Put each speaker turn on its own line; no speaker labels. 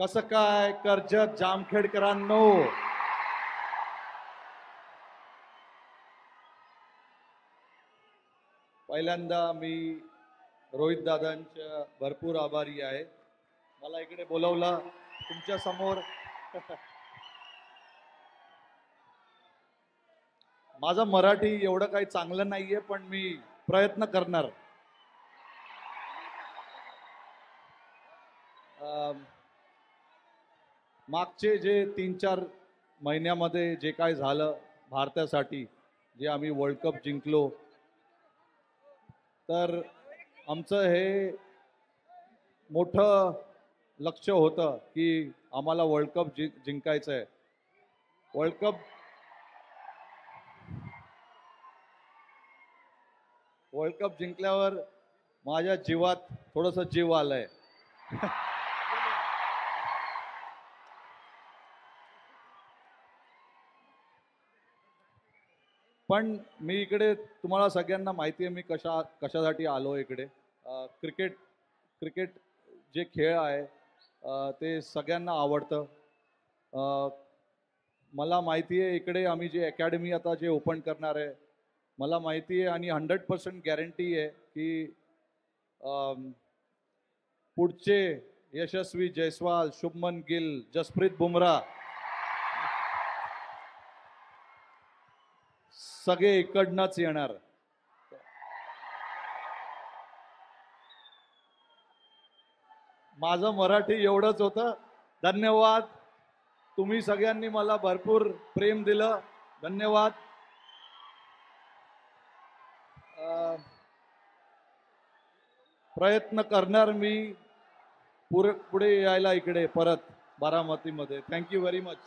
कसं काय कर्जत जामखेडकरांनो, पहिल्यांदा मी रोहित दादांच्या भरपूर आभारी आहे. मला इकडे बोलवलं तुमच्या समोर. माझं मराठी एवढं काही चांगलं नाहीये, पण मी प्रयत्न करणार. मागचे जे 3-4 महिन्यामध्ये जे काय झालं भारतासाठी, जे आम्ही वर्ल्ड कप जिंकलो, तर आमचं हे मोठं लक्ष होतं की आम्हाला वर्ल्ड कप जिंकायचं आहे. वर्ल्ड कप जिंकल्यावर माझ्या जीवात थोडंसं जीव आलंय. पण मी इकडे तुम्हाला सगळ्यांना माहिती आहे मी कशासाठी आलो इकडे. क्रिकेट जे खेळ आहे ते सगळ्यांना आवडतं. मला माहिती आहे इकडे आम्ही जे अकॅडमी आता जे ओपन करणार आहे, मला माहिती आहे आणि 100% गॅरंटी आहे की पुढचे यशस्वी जयस्वाल, शुभमन गिल, जसप्रीत बुमराह सगळे इकडनंच येणार. माझं मराठी एवढंच होतं. धन्यवाद. तुम्ही सगळ्यांनी मला भरपूर प्रेम दिलं. धन्यवाद. प्रयत्न करणार मी पुढे यायला इकडे परत बारामतीमध्ये. Thank you very much.